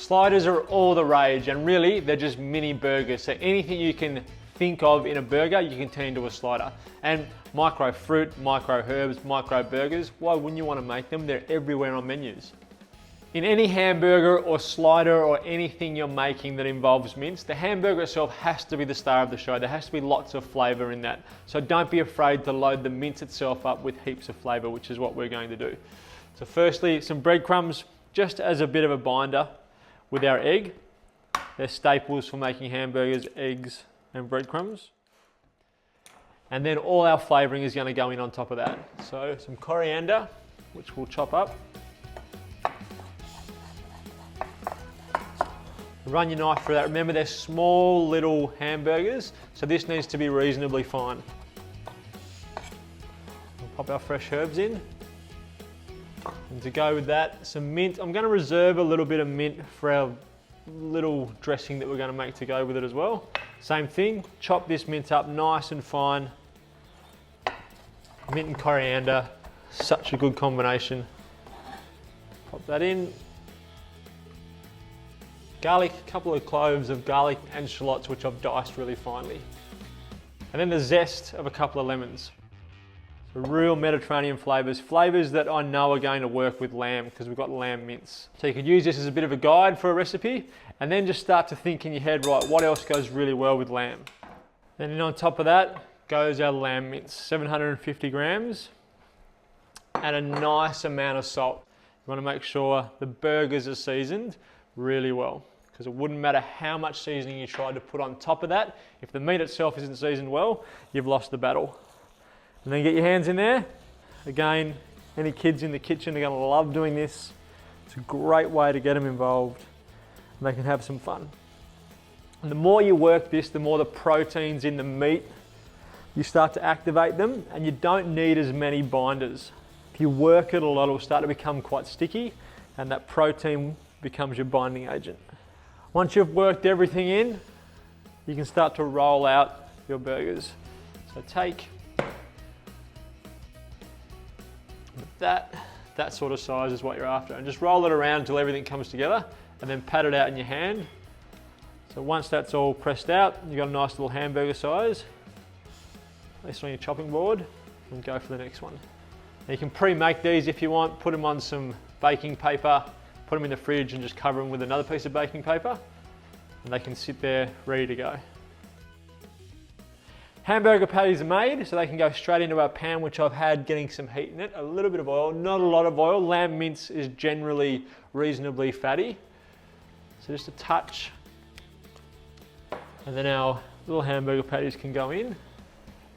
Sliders are all the rage, and really they're just mini burgers. So anything you can think of in a burger, you can turn into a slider. And micro fruit, micro herbs, micro burgers, why wouldn't you want to make them? They're everywhere on menus. In any hamburger or slider or anything you're making that involves mince, the hamburger itself has to be the star of the show. There has to be lots of flavor in that. So don't be afraid to load the mince itself up with heaps of flavor, which is what we're going to do. So firstly, some breadcrumbs, just as a bit of a binder with our egg. They're staples for making hamburgers, eggs, and breadcrumbs. And then all our flavoring is going to go in on top of that. So some coriander, which we'll chop up. Run your knife through that. Remember, they're small little hamburgers, so this needs to be reasonably fine. We'll pop our fresh herbs in. And to go with that, some mint. I'm going to reserve a little bit of mint for our little dressing that we're going to make to go with it as well. Same thing, chop this mint up nice and fine. Mint and coriander, such a good combination. Pop that in. Garlic, a couple of cloves of garlic and shallots, which I've diced really finely. And then the zest of a couple of lemons. So real Mediterranean flavors that I know are going to work with lamb because we've got lamb mince. So you could use this as a bit of a guide for a recipe and then just start to think in your head, right, what else goes really well with lamb? Then on top of that goes our lamb mince, 750 grams, and a nice amount of salt. You want to make sure the burgers are seasoned really well, because it wouldn't matter how much seasoning you tried to put on top of that. If the meat itself isn't seasoned well, you've lost the battle. And then get your hands in there. Again, any kids in the kitchen are going to love doing this. It's a great way to get them involved and they can have some fun. And the more you work this, the more the proteins in the meat, you start to activate them, and you don't need as many binders. If you work it a lot, it'll start to become quite sticky, and that protein becomes your binding agent. Once you've worked everything in, you can start to roll out your burgers. So take that sort of size is what you're after, and just roll it around until everything comes together, and then pat it out in your hand. So once that's all pressed out, you've got a nice little hamburger size. Place it on your chopping board and go for the next one. Now you can pre-make these if you want, put them on some baking paper, put them in the fridge and just cover them with another piece of baking paper, and they can sit there ready to go. Hamburger patties are made, so they can go straight into our pan, which I've had getting some heat in it, a little bit of oil, not a lot of oil. Lamb mince is generally reasonably fatty, so just a touch. And then our little hamburger patties can go in.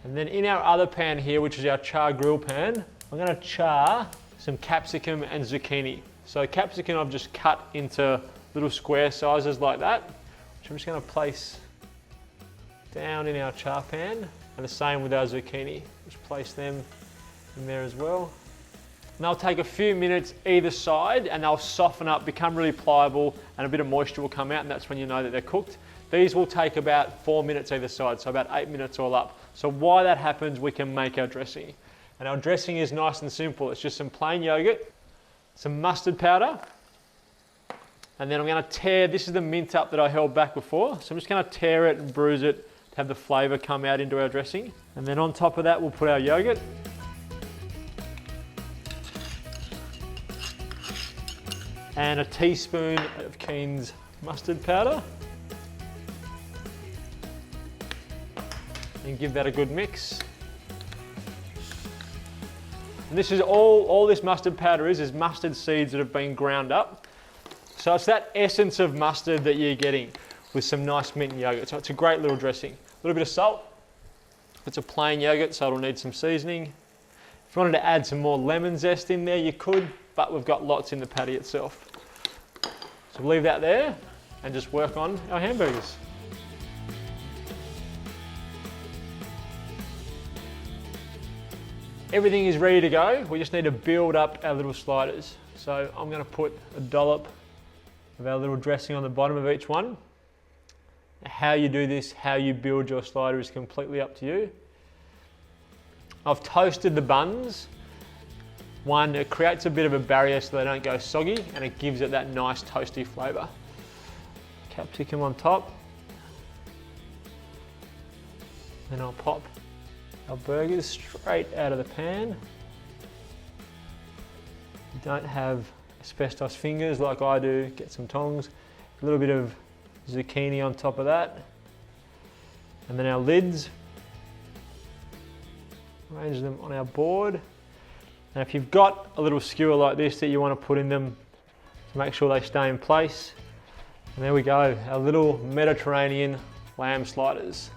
And then in our other pan here, which is our char grill pan, I'm going to char some capsicum and zucchini. So capsicum I've just cut into little square sizes like that, which I'm just going to place down in our char pan, and the same with our zucchini. Just place them in there as well. And they'll take a few minutes either side, and they'll soften up, become really pliable, and a bit of moisture will come out, and that's when you know that they're cooked. These will take about 4 minutes either side, so about 8 minutes all up. So while that happens, we can make our dressing. And our dressing is nice and simple. It's just some plain yogurt, some mustard powder, and then I'm going to tear, this is the mint up that I held back before, so I'm just going to tear it and bruise it to have the flavour come out into our dressing. And then on top of that, we'll put our yogurt. And a teaspoon of Keen's mustard powder. And give that a good mix. And this is all this mustard powder is mustard seeds that have been ground up. So it's that essence of mustard that you're getting with some nice mint and yogurt. So it's a great little dressing. A little bit of salt. It's a plain yogurt, so it'll need some seasoning. If you wanted to add some more lemon zest in there, you could, but we've got lots in the patty itself. So we'll leave that there and just work on our hamburgers. Everything is ready to go. We just need to build up our little sliders. So I'm going to put a dollop of our little dressing on the bottom of each one. How you do this, how you build your slider is completely up to you. I've toasted the buns. One, it creates a bit of a barrier so they don't go soggy, and it gives it that nice toasty flavour. capsicum on top. Then I'll pop our burgers straight out of the pan. If you don't have asbestos fingers like I do, get some tongs. A little bit of zucchini on top of that. And then our lids. Arrange them on our board. And if you've got a little skewer like this that you want to put in them to make sure they stay in place. And there we go, our little Mediterranean lamb sliders.